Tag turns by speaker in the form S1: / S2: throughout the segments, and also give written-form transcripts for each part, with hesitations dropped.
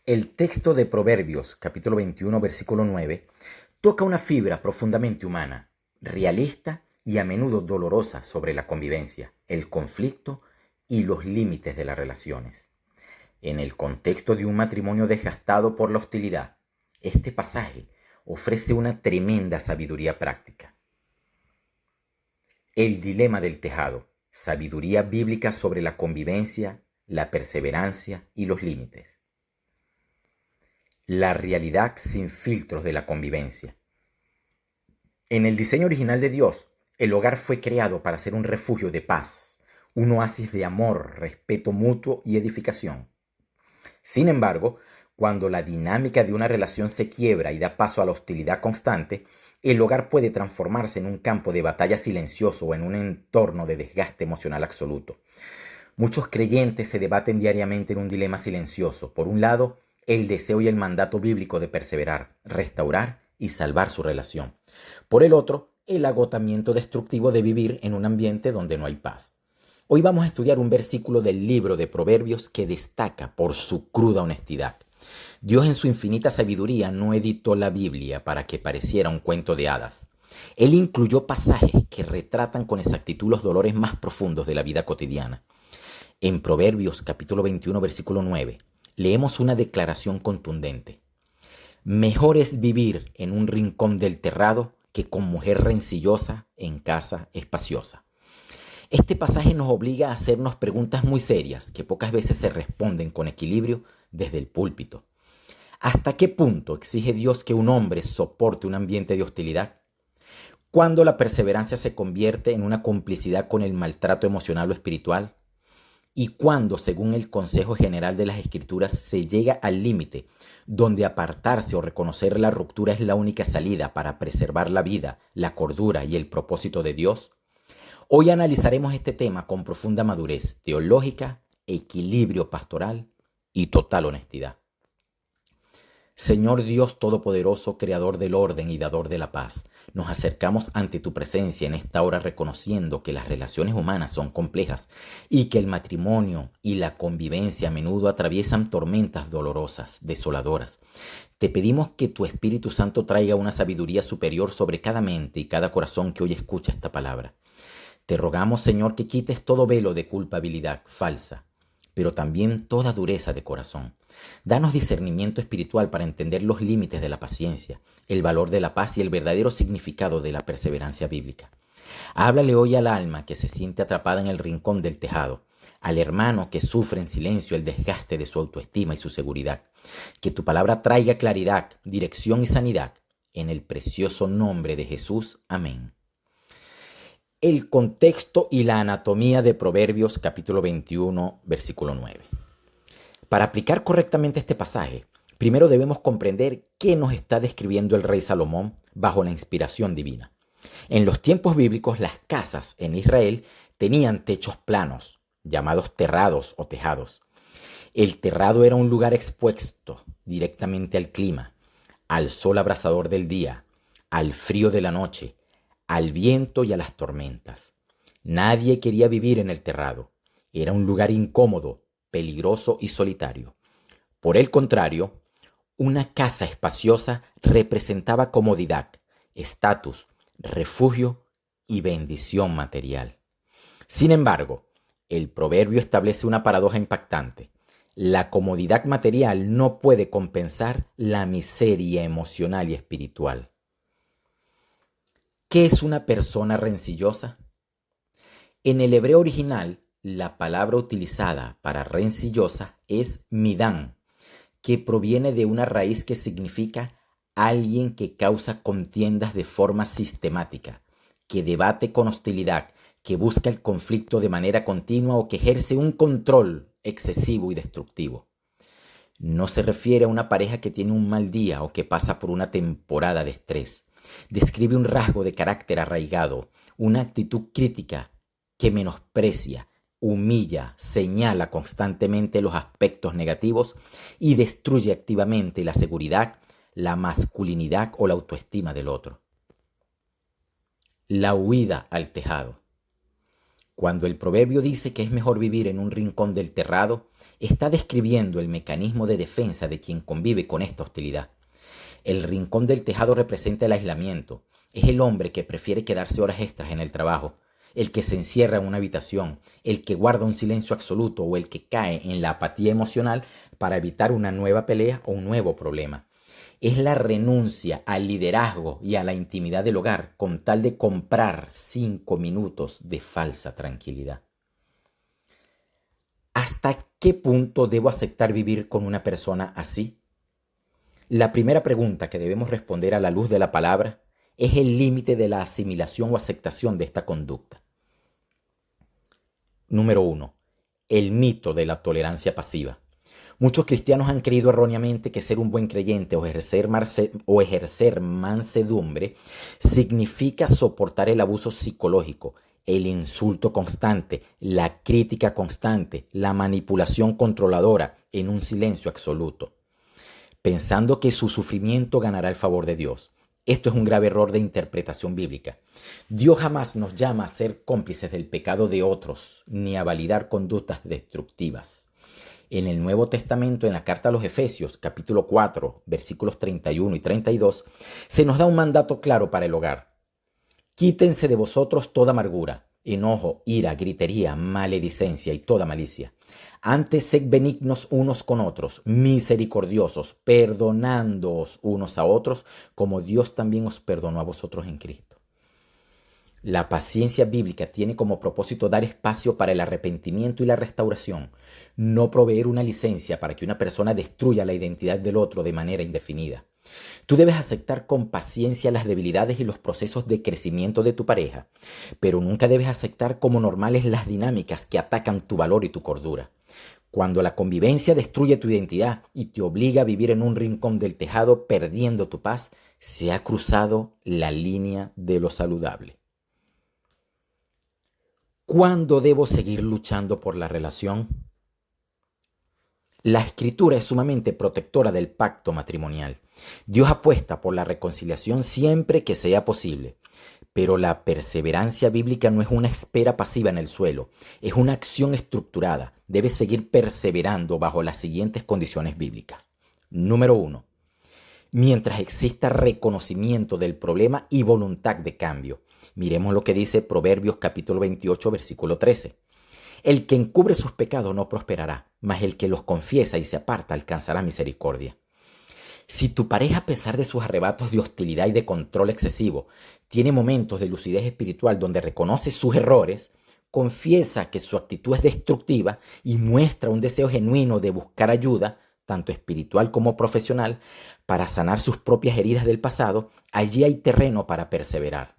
S1: El texto de Proverbios, capítulo 21, versículo 9, toca una fibra profundamente humana, realista y a menudo dolorosa sobre la convivencia, el conflicto y los límites de las relaciones. En el contexto de un matrimonio desgastado por la hostilidad, este pasaje ofrece una tremenda sabiduría práctica. El dilema del tejado, sabiduría bíblica sobre la convivencia, la perseverancia y los límites. La realidad sin filtros de la convivencia. En el diseño original de Dios, el hogar fue creado para ser un refugio de paz, un oasis de amor, respeto mutuo y edificación. Sin embargo, cuando la dinámica de una relación se quiebra y da paso a la hostilidad constante, el hogar puede transformarse en un campo de batalla silencioso o en un entorno de desgaste emocional absoluto. Muchos creyentes se debaten diariamente en un dilema silencioso. Por un lado, el deseo y el mandato bíblico de perseverar, restaurar y salvar su relación. Por el otro, el agotamiento destructivo de vivir en un ambiente donde no hay paz. Hoy vamos a estudiar un versículo del libro de Proverbios que destaca por su cruda honestidad. Dios en su infinita sabiduría no editó la Biblia para que pareciera un cuento de hadas. Él incluyó pasajes que retratan con exactitud los dolores más profundos de la vida cotidiana. En Proverbios capítulo 21, versículo 9, leemos una declaración contundente. Mejor es vivir en un rincón del terrado que con mujer rencillosa en casa espaciosa. Este pasaje nos obliga a hacernos preguntas muy serias que pocas veces se responden con equilibrio desde el púlpito. ¿Hasta qué punto exige Dios que un hombre soporte un ambiente de hostilidad? ¿Cuándo la perseverancia se convierte en una complicidad con el maltrato emocional o espiritual? ¿Y cuándo, según el Consejo General de las Escrituras, se llega al límite donde apartarse o reconocer la ruptura es la única salida para preservar la vida, la cordura y el propósito de Dios? Hoy analizaremos este tema con profunda madurez teológica, equilibrio pastoral y total honestidad. Señor Dios Todopoderoso, Creador del orden y dador de la paz, nos acercamos ante tu presencia en esta hora reconociendo que las relaciones humanas son complejas y que el matrimonio y la convivencia a menudo atraviesan tormentas dolorosas, desoladoras. Te pedimos que tu Espíritu Santo traiga una sabiduría superior sobre cada mente y cada corazón que hoy escucha esta palabra. Te rogamos, Señor, que quites todo velo de culpabilidad falsa, pero también toda dureza de corazón. Danos discernimiento espiritual para entender los límites de la paciencia, el valor de la paz y el verdadero significado de la perseverancia bíblica. Háblale hoy al alma que se siente atrapada en el rincón del tejado, al hermano que sufre en silencio el desgaste de su autoestima y su seguridad. Que tu palabra traiga claridad, dirección y sanidad. En el precioso nombre de Jesús. Amén. El contexto y la anatomía de Proverbios capítulo 21, versículo 9. Para aplicar correctamente este pasaje, primero debemos comprender qué nos está describiendo el rey Salomón bajo la inspiración divina. En los tiempos bíblicos, las casas en Israel tenían techos planos, llamados terrados o tejados. El terrado era un lugar expuesto directamente al clima, al sol abrasador del día, al frío de la noche, al viento y a las tormentas. Nadie quería vivir en el terrado. Era un lugar incómodo, peligroso y solitario. Por el contrario, una casa espaciosa representaba comodidad, estatus, refugio y bendición material. Sin embargo, el proverbio establece una paradoja impactante. La comodidad material no puede compensar la miseria emocional y espiritual. ¿Qué es una persona rencillosa? En el hebreo original, la palabra utilizada para rencillosa es midán, que proviene de una raíz que significa alguien que causa contiendas de forma sistemática, que debate con hostilidad, que busca el conflicto de manera continua o que ejerce un control excesivo y destructivo. No se refiere a una pareja que tiene un mal día o que pasa por una temporada de estrés. Describe un rasgo de carácter arraigado, una actitud crítica que menosprecia, humilla, señala constantemente los aspectos negativos y destruye activamente la seguridad, la masculinidad o la autoestima del otro. La huida al tejado. Cuando el proverbio dice que es mejor vivir en un rincón del terrado, está describiendo el mecanismo de defensa de quien convive con esta hostilidad. El rincón del tejado representa el aislamiento. Es el hombre que prefiere quedarse horas extras en el trabajo, el que se encierra en una habitación, el que guarda un silencio absoluto o el que cae en la apatía emocional para evitar una nueva pelea o un nuevo problema. Es la renuncia al liderazgo y a la intimidad del hogar con tal de comprar 5 minutos de falsa tranquilidad. ¿Hasta qué punto debo aceptar vivir con una persona así? La primera pregunta que debemos responder a la luz de la palabra es el límite de la asimilación o aceptación de esta conducta. Número 1. El mito de la tolerancia pasiva. Muchos cristianos han creído erróneamente que ser un buen creyente o ejercer mansedumbre significa soportar el abuso psicológico, el insulto constante, la crítica constante, la manipulación controladora en un silencio absoluto, pensando que su sufrimiento ganará el favor de Dios. Esto es un grave error de interpretación bíblica. Dios jamás nos llama a ser cómplices del pecado de otros, ni a validar conductas destructivas. En el Nuevo Testamento, en la carta a los Efesios, capítulo 4, versículos 31 y 32, se nos da un mandato claro para el hogar. Quítense de vosotros toda amargura, enojo, ira, gritería, maledicencia y toda malicia. Antes sed benignos unos con otros, misericordiosos, perdonándoos unos a otros, como Dios también os perdonó a vosotros en Cristo. La paciencia bíblica tiene como propósito dar espacio para el arrepentimiento y la restauración, no proveer una licencia para que una persona destruya la identidad del otro de manera indefinida. Tú debes aceptar con paciencia las debilidades y los procesos de crecimiento de tu pareja, pero nunca debes aceptar como normales las dinámicas que atacan tu valor y tu cordura. Cuando la convivencia destruye tu identidad y te obliga a vivir en un rincón del tejado perdiendo tu paz, se ha cruzado la línea de lo saludable. ¿Cuándo debo seguir luchando por la relación? La Escritura es sumamente protectora del pacto matrimonial. Dios apuesta por la reconciliación siempre que sea posible. Pero la perseverancia bíblica no es una espera pasiva en el suelo, es una acción estructurada. Debes seguir perseverando bajo las siguientes condiciones bíblicas. Número 1. Mientras exista reconocimiento del problema y voluntad de cambio. Miremos lo que dice Proverbios capítulo 28, versículo 13. El que encubre sus pecados no prosperará, mas el que los confiesa y se aparta alcanzará misericordia. Si tu pareja, a pesar de sus arrebatos de hostilidad y de control excesivo, tiene momentos de lucidez espiritual donde reconoce sus errores, confiesa que su actitud es destructiva y muestra un deseo genuino de buscar ayuda, tanto espiritual como profesional, para sanar sus propias heridas del pasado, allí hay terreno para perseverar.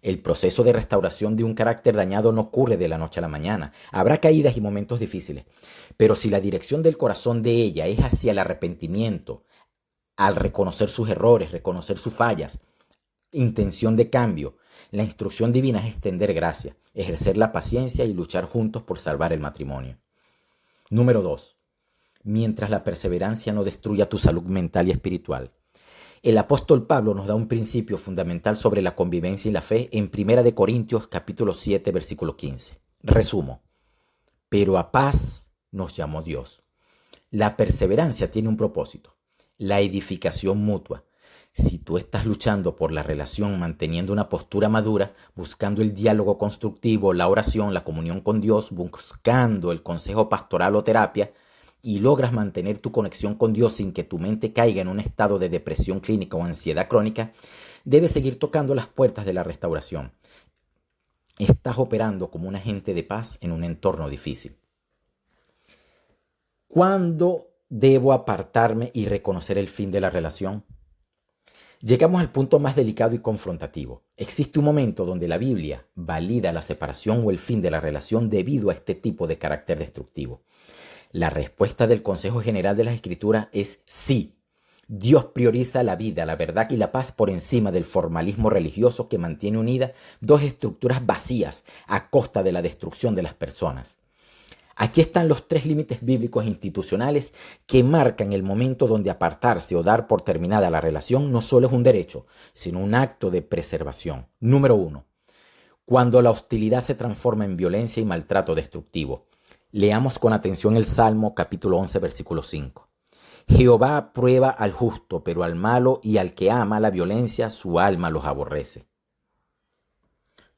S1: El proceso de restauración de un carácter dañado no ocurre de la noche a la mañana. Habrá caídas y momentos difíciles, pero si la dirección del corazón de ella es hacia el arrepentimiento, al reconocer sus errores, reconocer sus fallas, intención de cambio, la instrucción divina es extender gracia, ejercer la paciencia y luchar juntos por salvar el matrimonio. Número 2. Mientras la perseverancia no destruya tu salud mental y espiritual. El apóstol Pablo nos da un principio fundamental sobre la convivencia y la fe en 1 Corintios capítulo 7, versículo 15. Resumo. Pero a paz nos llamó Dios. La perseverancia tiene un propósito, la edificación mutua. Si tú estás luchando por la relación manteniendo una postura madura, buscando el diálogo constructivo, la oración, la comunión con Dios, buscando el consejo pastoral o terapia, y logras mantener tu conexión con Dios sin que tu mente caiga en un estado de depresión clínica o ansiedad crónica, debes seguir tocando las puertas de la restauración. Estás operando como un agente de paz en un entorno difícil. ¿Cuándo debo apartarme y reconocer el fin de la relación? Llegamos al punto más delicado y confrontativo. Existe un momento donde la Biblia valida la separación o el fin de la relación debido a este tipo de carácter destructivo. La respuesta del Consejo General de las Escrituras es sí. Dios prioriza la vida, la verdad y la paz por encima del formalismo religioso que mantiene unidas dos estructuras vacías a costa de la destrucción de las personas. Aquí están los 3 límites bíblicos e institucionales que marcan el momento donde apartarse o dar por terminada la relación no solo es un derecho, sino un acto de preservación. Número 1. cuando la hostilidad se transforma en violencia y maltrato destructivo. Leamos con atención el Salmo capítulo 11, versículo 5. Jehová aprueba al justo, pero al malo y al que ama la violencia, su alma los aborrece.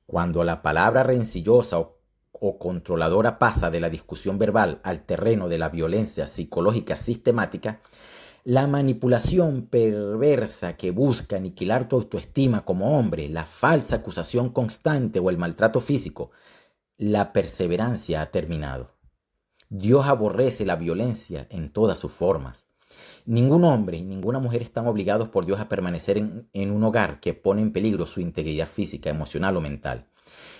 S1: Cuando la palabra rencillosa o controladora pasa de la discusión verbal al terreno de la violencia psicológica sistemática, la manipulación perversa que busca aniquilar tu autoestima como hombre, la falsa acusación constante o el maltrato físico, la perseverancia ha terminado. Dios aborrece la violencia en todas sus formas. Ningún hombre y ninguna mujer están obligados por Dios a permanecer en un hogar que pone en peligro su integridad física, emocional o mental.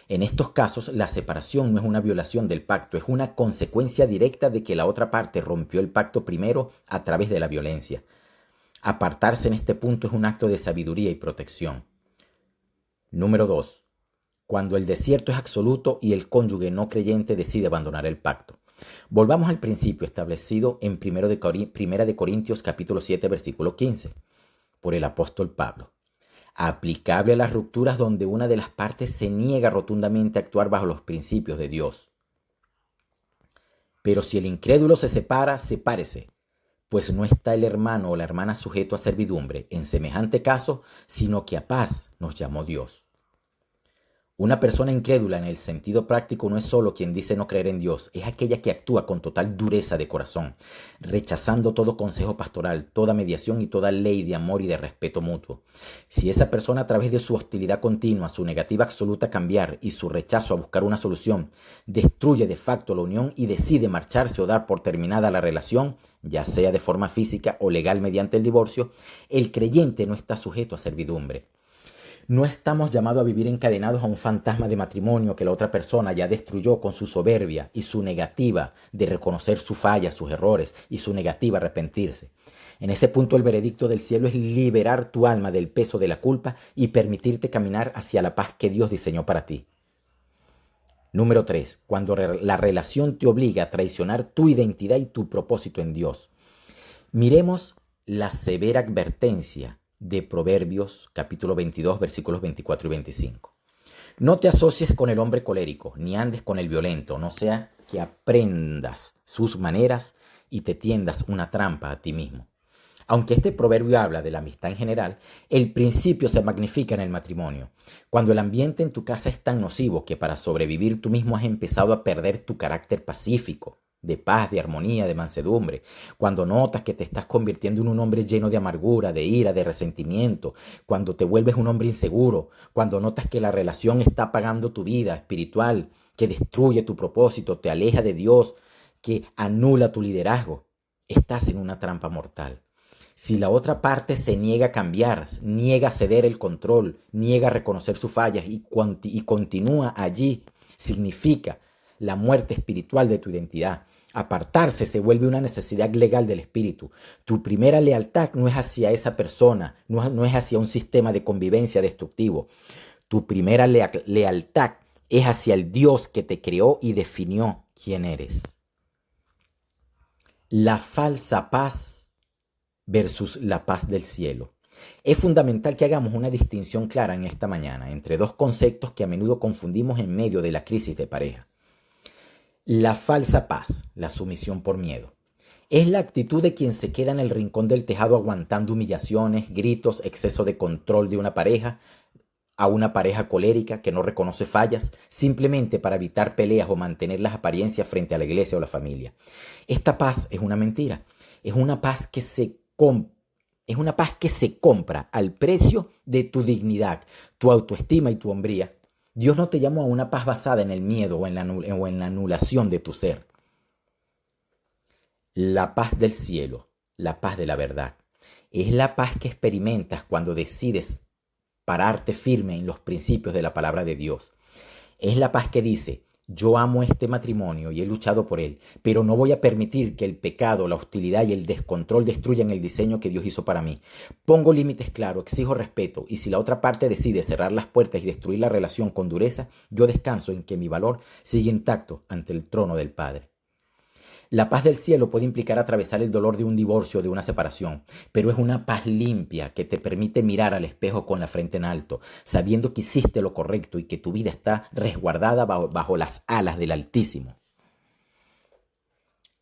S1: En estos casos, la separación no es una violación del pacto, es una consecuencia directa de que la otra parte rompió el pacto primero a través de la violencia. Apartarse en este punto es un acto de sabiduría y protección. Número 2. Cuando el desierto es absoluto y el cónyuge no creyente decide abandonar el pacto. Volvamos al principio establecido en 1 de Corintios capítulo 7 versículo 15 por el apóstol Pablo. Aplicable a las rupturas donde una de las partes se niega rotundamente a actuar bajo los principios de Dios. Pero si el incrédulo se separa, sepárese, pues no está el hermano o la hermana sujeto a servidumbre en semejante caso, sino que a paz nos llamó Dios. Una persona incrédula en el sentido práctico no es solo quien dice no creer en Dios, es aquella que actúa con total dureza de corazón, rechazando todo consejo pastoral, toda mediación y toda ley de amor y de respeto mutuo. Si esa persona a través de su hostilidad continua, su negativa absoluta a cambiar y su rechazo a buscar una solución, destruye de facto la unión y decide marcharse o dar por terminada la relación, ya sea de forma física o legal mediante el divorcio, el creyente no está sujeto a servidumbre. No estamos llamados a vivir encadenados a un fantasma de matrimonio que la otra persona ya destruyó con su soberbia y su negativa de reconocer sus fallas, sus errores y su negativa a arrepentirse. En ese punto el veredicto del cielo es liberar tu alma del peso de la culpa y permitirte caminar hacia la paz que Dios diseñó para ti. Número 3. Cuando la relación te obliga a traicionar tu identidad y tu propósito en Dios. Miremos la severa advertencia de Proverbios capítulo 22 versículos 24 y 25. No te asocies con el hombre colérico, ni andes con el violento, no sea que aprendas sus maneras y te tiendas una trampa a ti mismo. Aunque este proverbio habla de la amistad en general, el principio se magnifica en el matrimonio. Cuando el ambiente en tu casa es tan nocivo que para sobrevivir tú mismo has empezado a perder tu carácter pacífico, de paz, de armonía, de mansedumbre, cuando notas que te estás convirtiendo en un hombre lleno de amargura, de ira, de resentimiento, cuando te vuelves un hombre inseguro, cuando notas que la relación está apagando tu vida espiritual, que destruye tu propósito, te aleja de Dios, que anula tu liderazgo, estás en una trampa mortal. Si la otra parte se niega a cambiar, niega a ceder el control, niega a reconocer sus fallas y continúa allí, significa la muerte espiritual de tu identidad. Apartarse se vuelve una necesidad legal del espíritu. Tu primera lealtad no es hacia esa persona, no es hacia un sistema de convivencia destructivo. Tu primera lealtad es hacia el Dios que te creó y definió quién eres. La falsa paz versus la paz del cielo. Es fundamental que hagamos una distinción clara en esta mañana entre dos conceptos que a menudo confundimos en medio de la crisis de pareja. La falsa paz, la sumisión por miedo, es la actitud de quien se queda en el rincón del tejado aguantando humillaciones, gritos, exceso de control de una pareja, a una pareja colérica que no reconoce fallas, simplemente para evitar peleas o mantener las apariencias frente a la iglesia o la familia. Esta paz es una mentira, es una paz que se compra al precio de tu dignidad, tu autoestima y tu hombría. Dios no te llamó a una paz basada en el miedo o en la anulación de tu ser. La paz del cielo, la paz de la verdad, es la paz que experimentas cuando decides pararte firme en los principios de la palabra de Dios. Es la paz que dice: yo amo este matrimonio y he luchado por él, pero no voy a permitir que el pecado, la hostilidad y el descontrol destruyan el diseño que Dios hizo para mí. Pongo límites claros, exijo respeto, y si la otra parte decide cerrar las puertas y destruir la relación con dureza, yo descanso en que mi valor sigue intacto ante el trono del Padre. La paz del cielo puede implicar atravesar el dolor de un divorcio o de una separación, pero es una paz limpia que te permite mirar al espejo con la frente en alto, sabiendo que hiciste lo correcto y que tu vida está resguardada bajo las alas del Altísimo.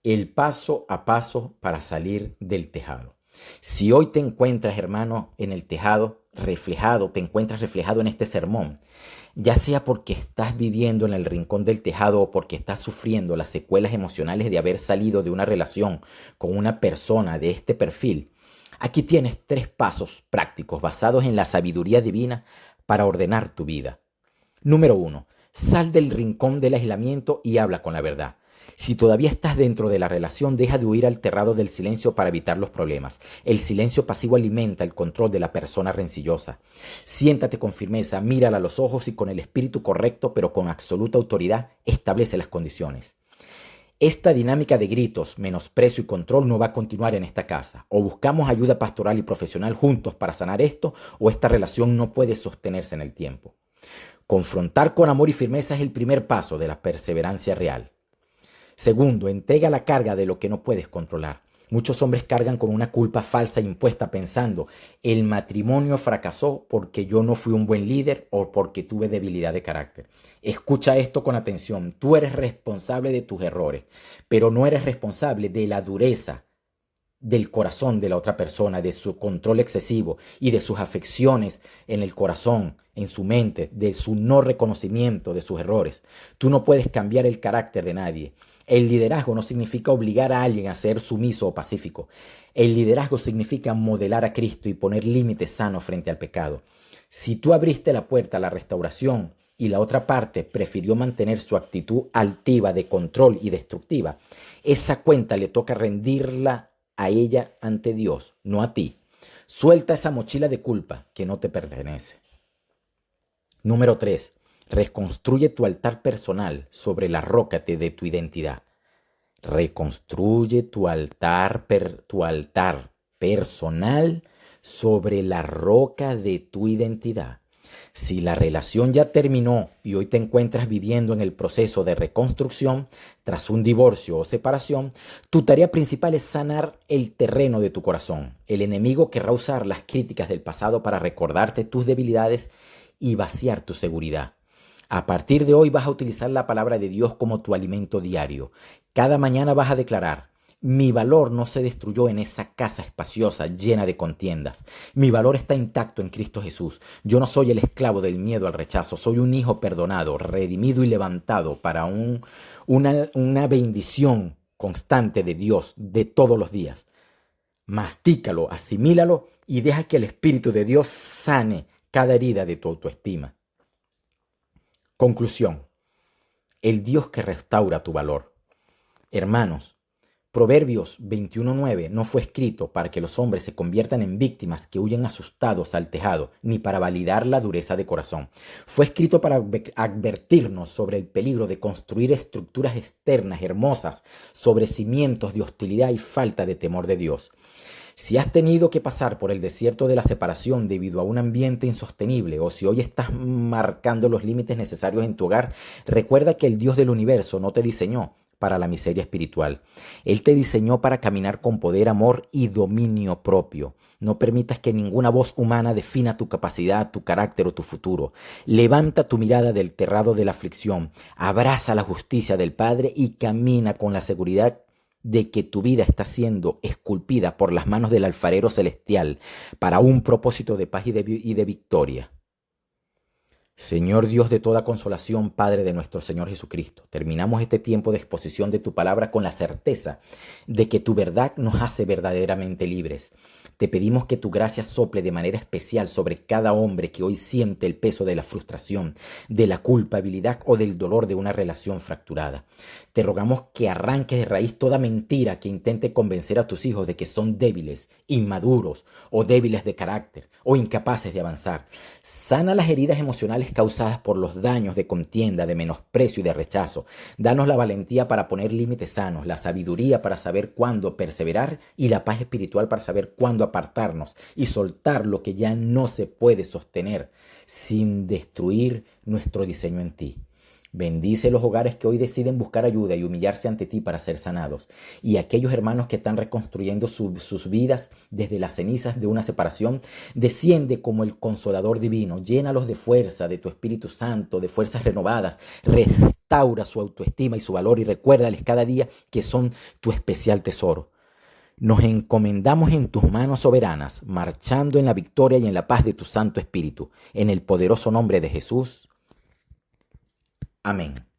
S1: El paso a paso para salir del tejado. Si hoy te encuentras, hermano, en el tejado te encuentras reflejado en este sermón, ya sea porque estás viviendo en el rincón del tejado o porque estás sufriendo las secuelas emocionales de haber salido de una relación con una persona de este perfil, aquí tienes 3 pasos prácticos basados en la sabiduría divina para ordenar tu vida. Número 1. Sal del rincón del aislamiento y habla con la verdad. Si todavía estás dentro de la relación, deja de huir al terrado del silencio para evitar los problemas. El silencio pasivo alimenta el control de la persona rencillosa. Siéntate con firmeza, mírala a los ojos y con el espíritu correcto, pero con absoluta autoridad, establece las condiciones. Esta dinámica de gritos, menosprecio y control no va a continuar en esta casa. O buscamos ayuda pastoral y profesional juntos para sanar esto, o esta relación no puede sostenerse en el tiempo. Confrontar con amor y firmeza es el primer paso de la perseverancia real. Segundo, entrega la carga de lo que no puedes controlar. Muchos hombres cargan con una culpa falsa impuesta pensando, el matrimonio fracasó porque yo no fui un buen líder o porque tuve debilidad de carácter. Escucha esto con atención, tú eres responsable de tus errores, pero no eres responsable de la dureza del corazón de la otra persona, de su control excesivo y de sus afecciones en el corazón, en su mente, de su no reconocimiento de sus errores. Tú no puedes cambiar el carácter de nadie. El liderazgo no significa obligar a alguien a ser sumiso o pacífico. El liderazgo significa modelar a Cristo y poner límites sanos frente al pecado. Si tú abriste la puerta a la restauración y la otra parte prefirió mantener su actitud altiva de control y destructiva, esa cuenta le toca rendirla a ella ante Dios, no a ti. Suelta esa mochila de culpa que no te pertenece. Número 3. Reconstruye tu altar personal sobre la roca de tu identidad. Reconstruye tu altar personal sobre la roca de tu identidad. Si la relación ya terminó y hoy te encuentras viviendo en el proceso de reconstrucción tras un divorcio o separación, tu tarea principal es sanar el terreno de tu corazón. El enemigo querrá usar las críticas del pasado para recordarte tus debilidades y vaciar tu seguridad. A partir de hoy vas a utilizar la palabra de Dios como tu alimento diario. Cada mañana vas a declarar: mi valor no se destruyó en esa casa espaciosa llena de contiendas. Mi valor está intacto en Cristo Jesús. Yo no soy el esclavo del miedo al rechazo. Soy un hijo perdonado, redimido y levantado para una bendición constante de Dios de todos los días. Mastícalo, asimílalo y deja que el Espíritu de Dios sane cada herida de tu autoestima. Conclusión. El Dios que restaura tu valor. Hermanos, Proverbios 21:9 no fue escrito para que los hombres se conviertan en víctimas que huyen asustados al tejado, ni para validar la dureza de corazón. Fue escrito para advertirnos sobre el peligro de construir estructuras externas hermosas sobre cimientos de hostilidad y falta de temor de Dios. Si has tenido que pasar por el desierto de la separación debido a un ambiente insostenible o si hoy estás marcando los límites necesarios en tu hogar, recuerda que el Dios del universo no te diseñó para la miseria espiritual. Él te diseñó para caminar con poder, amor y dominio propio. No permitas que ninguna voz humana defina tu capacidad, tu carácter o tu futuro. Levanta tu mirada del terrado de la aflicción, abraza la justicia del Padre y camina con la seguridad de que tu vida está siendo esculpida por las manos del alfarero celestial para un propósito de paz y de victoria. Señor Dios de toda consolación, Padre de nuestro Señor Jesucristo, terminamos este tiempo de exposición de tu palabra con la certeza de que tu verdad nos hace verdaderamente libres. Te pedimos que tu gracia sople de manera especial sobre cada hombre que hoy siente el peso de la frustración, de la culpabilidad o del dolor de una relación fracturada. Te rogamos que arranques de raíz toda mentira que intente convencer a tus hijos de que son débiles, inmaduros o débiles de carácter o incapaces de avanzar. Sana las heridas emocionales causadas por los daños de contienda, de menosprecio y de rechazo. Danos la valentía para poner límites sanos, la sabiduría para saber cuándo perseverar y la paz espiritual para saber cuándo apartarnos y soltar lo que ya no se puede sostener sin destruir nuestro diseño en ti. Bendice los hogares que hoy deciden buscar ayuda y humillarse ante ti para ser sanados. Y aquellos hermanos que están reconstruyendo sus vidas desde las cenizas de una separación, desciende como el consolador divino. Llénalos de fuerza, de tu Espíritu Santo, de fuerzas renovadas. Restaura su autoestima y su valor y recuérdales cada día que son tu especial tesoro. Nos encomendamos en tus manos soberanas, marchando en la victoria y en la paz de tu Santo Espíritu. En el poderoso nombre de Jesús. Amén.